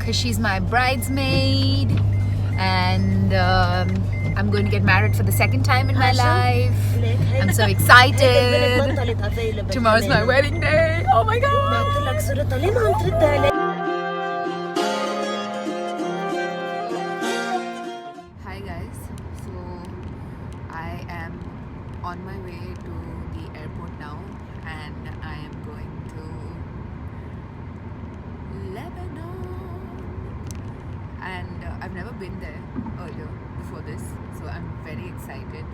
because she's my bridesmaid, and I'm going to get married for the second time in my life. I'm so excited. Tomorrow's my wedding day. Oh my god. Hi guys. So I am on my way to the airport now, and I am going to Lebanon. And I've never been there earlier before this, so I'm very excited,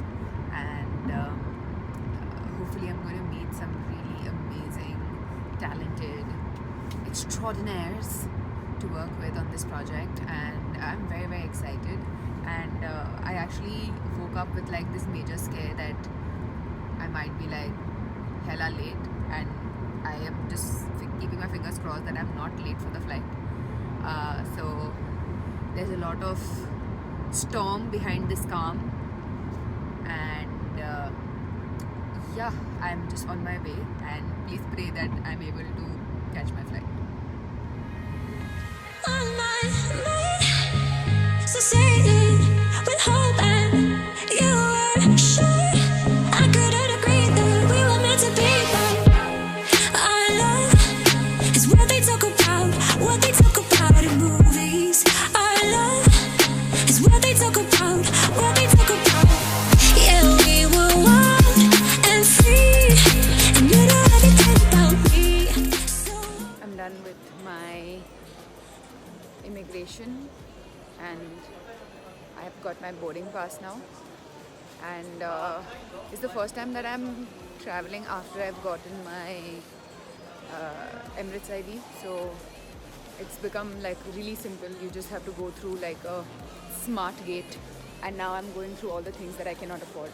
and hopefully I'm going to meet some really amazing, talented extraordinaires to work with on this project, and I'm very, very excited. And I actually woke up with like this major scare that I might be like hella late, and I am just keeping my fingers crossed that I'm not late for the flight. So there's a lot of storm behind this calm, and yeah, I'm just on my way, and please pray that I'm able to catch my flight. On my mind, so sailing with hope, and you were sure I couldn't agree that we were meant to be. But our love is what they talk about in movies. Our love is what they talk about, Yeah, we were wild and free, and you know everything about me. I'm done with my immigration, and I've got my boarding pass now, and it's the first time that I'm traveling after I've gotten my Emirates ID, so it's become like really simple. You just have to go through like a smart gate, and now I'm going through all the things that I cannot afford.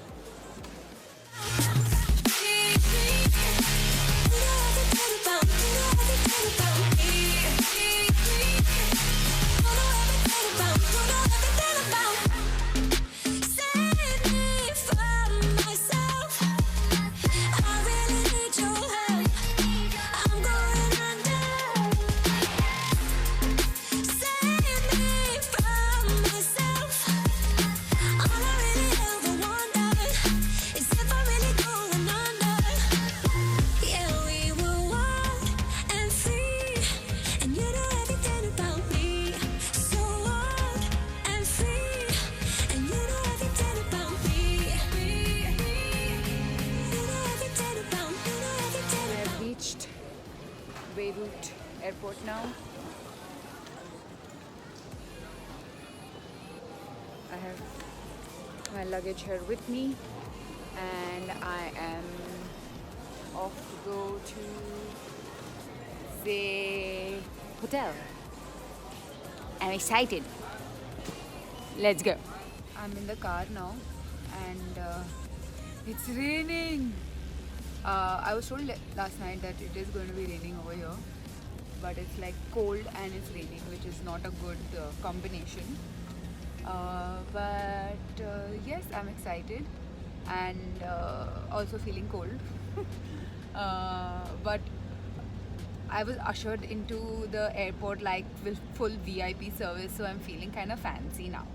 BEIRUT airport now. I have my luggage here with me, and I am off to go to the hotel. I'm excited. Let's go. I'm in the car now, and it's raining. I was told last night that it is going to be raining over here, but it's like cold and it's raining, which is not a good combination. But yes, I'm excited, and also feeling cold. But I was ushered into the airport like with full VIP service, so I'm feeling kind of fancy now,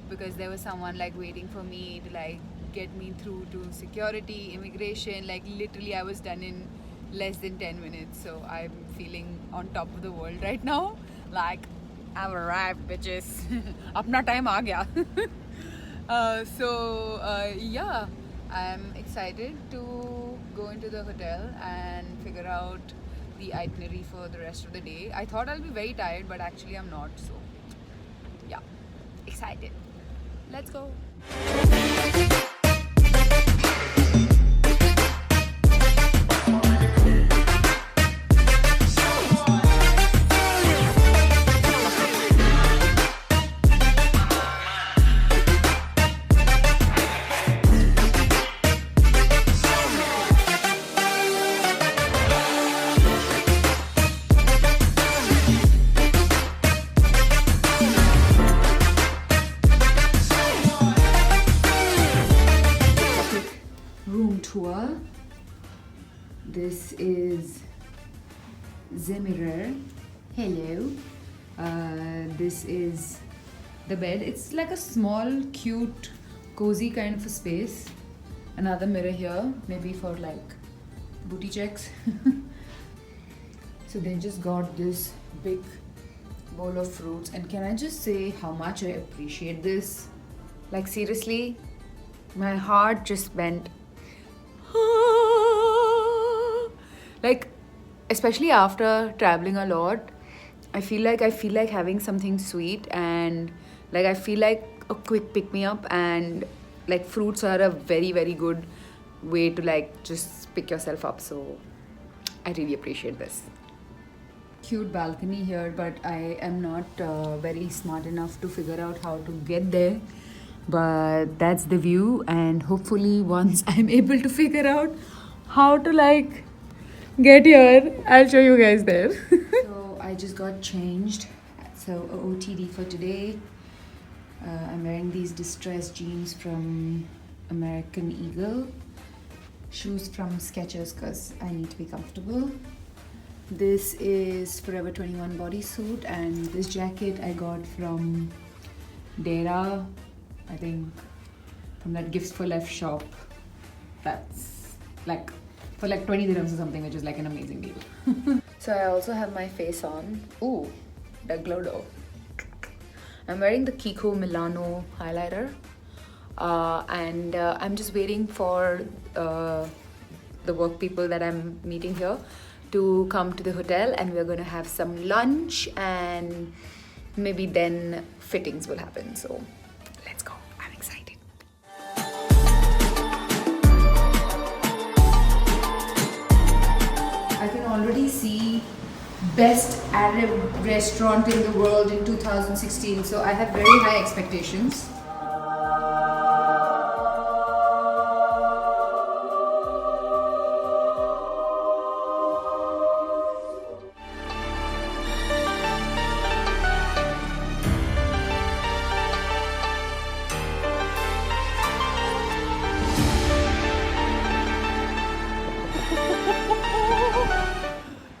because there was someone like waiting for me to like get me through to security, immigration. Like literally I was done in less than 10 minutes, so I'm feeling on top of the world right now. Like, I've arrived, bitches. Apna time aa gaya. Yeah, I'm excited to go into the hotel and figure out the itinerary for the rest of the day. I thought I'll be very tired, but actually I'm not, so yeah, excited. Let's go. Tour. This is the mirror. Hello. This is the bed. It's like a small, cute, cozy kind of a space. Another mirror here, maybe for like booty checks. So they just got this big bowl of fruits, and can I just say how much I appreciate this? Like seriously, my heart just went like, especially after traveling a lot, I feel like having something sweet, and like I feel like a quick pick me up, and like fruits are a very very good way to like just pick yourself up. So I really appreciate this. Cute balcony here, but I am not very smart enough to figure out how to get there. But that's the view, and hopefully once I'm able to figure out how to like get here, I'll show you guys there. So I just got changed. So OOTD for today. I'm wearing these distressed jeans from American Eagle. Shoes from Skechers because I need to be comfortable. This is Forever 21 bodysuit, and this jacket I got from Dera, I think from that Gifts for Left shop. That's like for like 20 dirhams or something, which is like an amazing deal. So I also have my face on. Ooh, the glow dough. I'm wearing the Kiko Milano highlighter, and I'm just waiting for the work people that I'm meeting here to come to the hotel, and we're gonna have some lunch, and maybe then fittings will happen. So let's go. I'm excited. I can already see best Arab restaurant in the world in 2016, so I have very high expectations.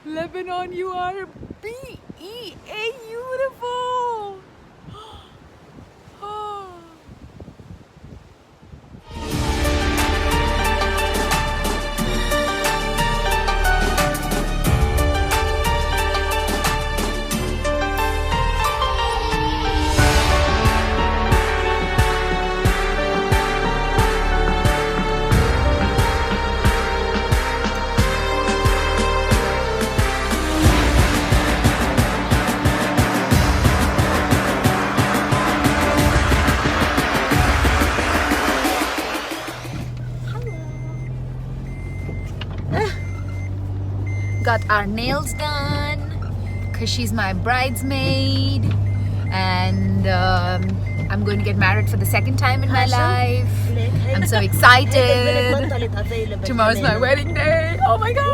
Lebanon, you are BEA beautiful! Got our nails done because she's my bridesmaid, and I'm going to get married for the second time in my life. I'm so excited. Tomorrow's my wedding day. Oh my god!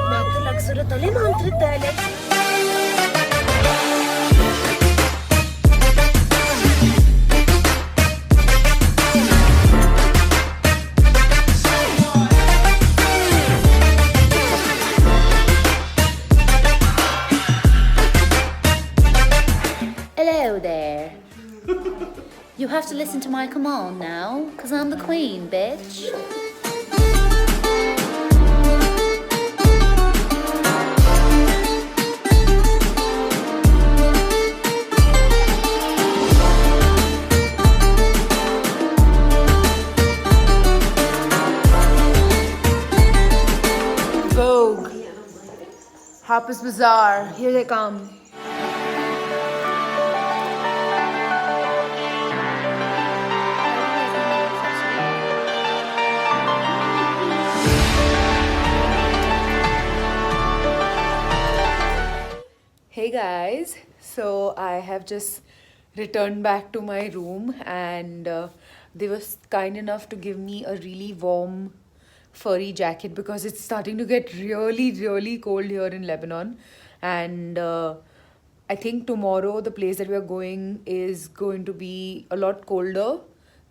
Hello there. You have to listen to my command now, because I'm the queen, bitch. Vogue, Harper's Bazaar, here they come. Hey guys, so I have just returned back to my room, and they were kind enough to give me a really warm furry jacket because it's starting to get really really cold here in Lebanon. And I think tomorrow the place that we are going is going to be a lot colder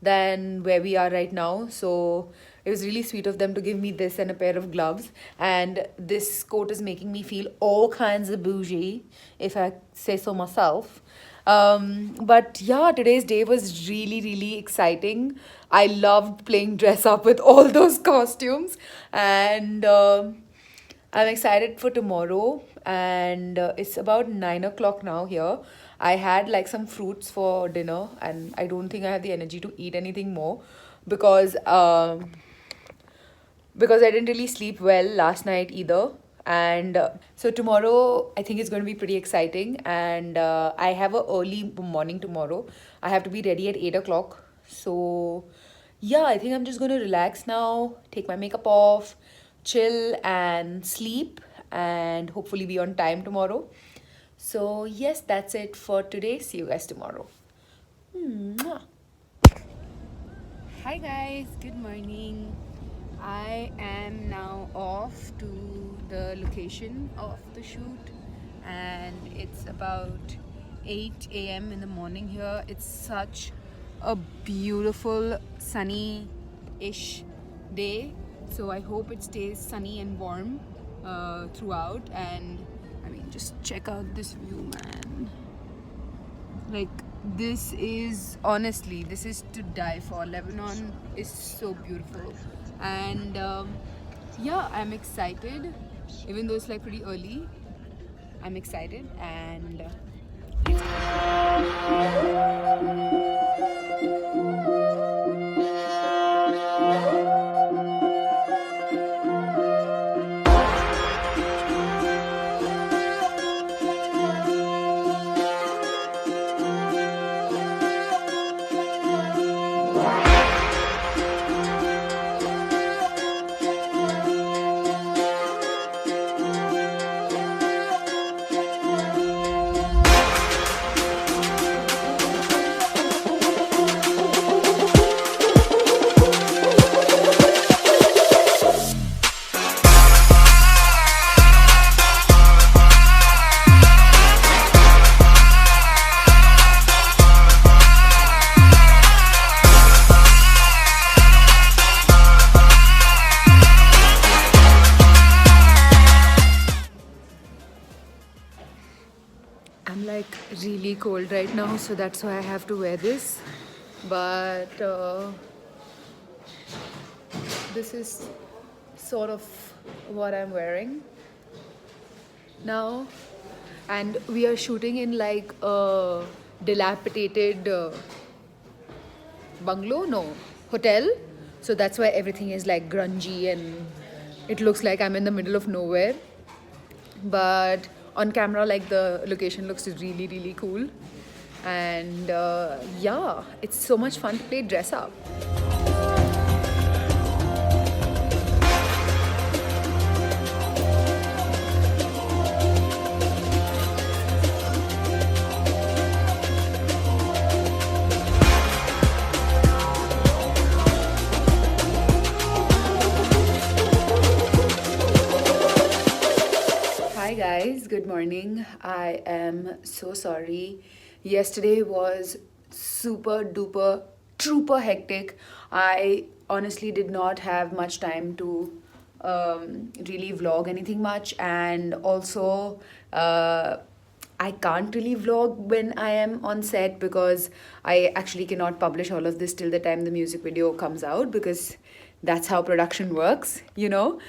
than where we are right now. So It was really sweet of them to give me this and a pair of gloves. And this coat is making me feel all kinds of bougie, if I say so myself. But yeah, today's day was really, really exciting. I loved playing dress up with all those costumes. And I'm excited for tomorrow. And it's about 9 o'clock now here. I had like some fruits for dinner, and I don't think I have the energy to eat anything more because I didn't really sleep well last night either. And so tomorrow I think it's going to be pretty exciting. And I have a early morning tomorrow. I have to be ready at 8 o'clock. So yeah, I think I'm just going to relax now, take my makeup off, chill and sleep, and hopefully be on time tomorrow. So yes, that's it for today. See you guys tomorrow. Mwah. Hi guys, good morning. I am now off to the location of the shoot, and it's about 8 a.m. in the morning here. It's such a beautiful sunny-ish day, so I hope it stays sunny and warm throughout. And I mean, just check out this view, man. Like, this is honestly, this is to die for. Lebanon is so beautiful. And yeah, I'm excited, even though it's like pretty early. I'm excited. And I'm like really cold right now, so that's why I have to wear this. But this is sort of what I'm wearing now. And we are shooting in like a dilapidated bungalow, no, hotel. So that's why everything is like grungy and it looks like I'm in the middle of nowhere. But on camera, like, the location looks really, really cool. And yeah, it's so much fun to play dress up. Hi guys, good morning. I am so sorry. Yesterday was super duper trooper hectic. I honestly did not have much time to really vlog anything much, and also I can't really vlog when I am on set because I actually cannot publish all of this till the time the music video comes out, because that's how production works, you know.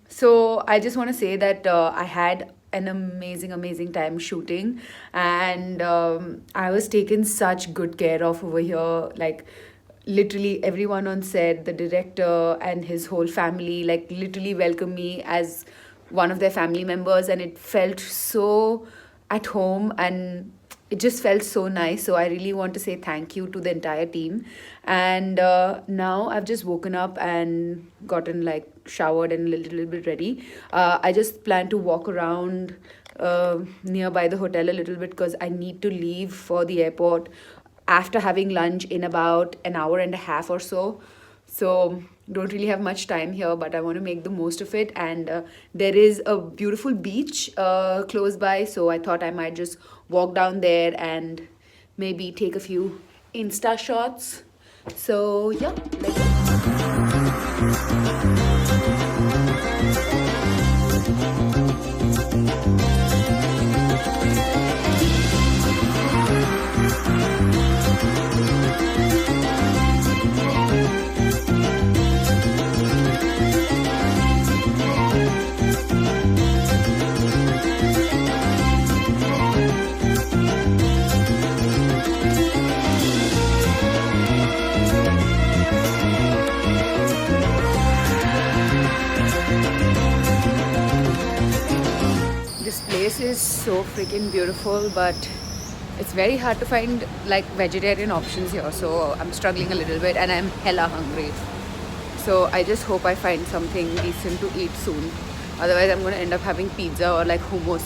So I just want to say that I had an amazing time shooting, and I was taken such good care of over here. Like, literally everyone on set, the director and his whole family, like, literally welcomed me as one of their family members, and it felt so at home and it just felt so nice. So I really want to say thank you to the entire team. And now I've just woken up and gotten like showered and a little bit ready. I just plan to walk around nearby the hotel a little bit because I need to leave for the airport after having lunch in about an hour and a half or so. So don't really have much time here, but I want to make the most of it. And there is a beautiful beach close by, so I thought I might just walk down there and maybe take a few Insta shots. So yeah, let's go. so freaking beautiful, but it's very hard to find like vegetarian options here, so I'm struggling a little bit and I'm hella hungry. So I just hope I find something decent to eat soon. Otherwise I'm gonna end up having pizza or like hummus.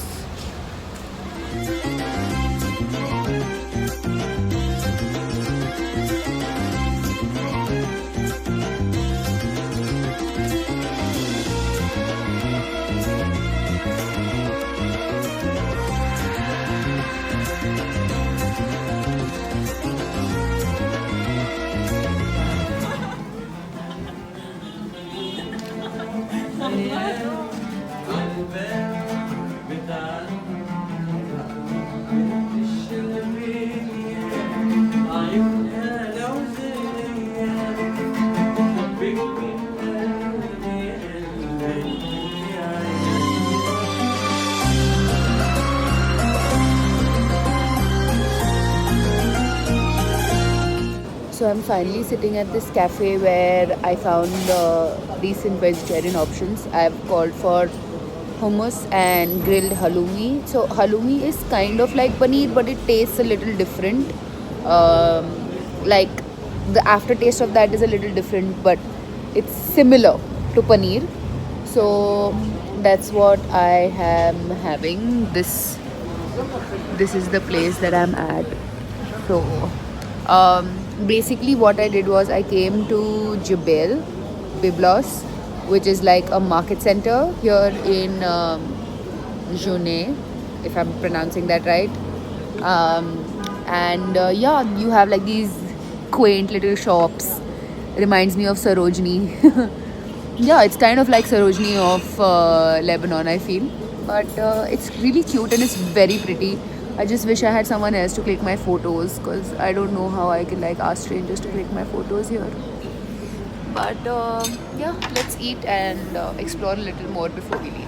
So I'm finally sitting at this cafe where I found decent vegetarian options. I've called for hummus and grilled halloumi. So halloumi is kind of like paneer, but it tastes a little different. Like the aftertaste of that is a little different, but it's similar to paneer. So that's what I am having. This is the place that I'm at. So basically what I did was I came to Byblos, which is like a market center here in June, if I'm pronouncing that right. Yeah, you have like these quaint little shops. Reminds me of Sarojini. Yeah, it's kind of like Sarojini of Lebanon, I feel. But it's really cute and it's very pretty. I just wish I had someone else to click my photos, because I don't know how I can like ask strangers to click my photos here. But yeah, let's eat and explore a little more before we leave.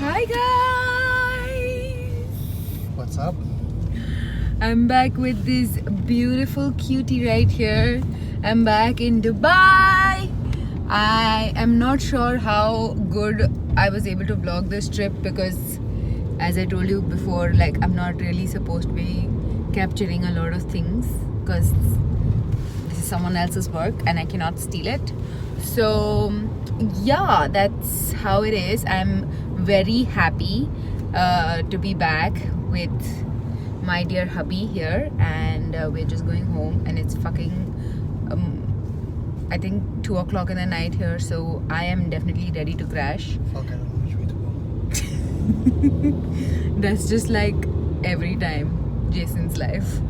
Hi guys! What's up? I'm back with this beautiful cutie right here. I'm back in Dubai. I am not sure how good I was able to vlog this trip, because as I told you before, like I'm not really supposed to be capturing a lot of things, because this is someone else's work and I cannot steal it. So yeah, that's how it is. I'm very happy to be back with my dear hubby here, and we're just going home, and it's fucking I think 2 o'clock in the night here, so I am definitely ready to crash. Fuck, I don't know which way to go. That's just like every time Jason's life.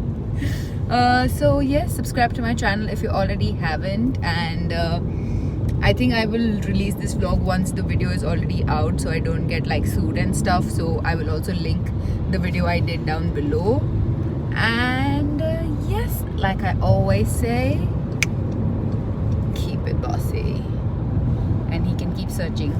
So yes, subscribe to my channel if you already haven't, and I think I will release this vlog once the video is already out, so I don't get like sued and stuff. So I will also link the video I did down below. And yes, like I always say, keep it bossy, and he can keep searching.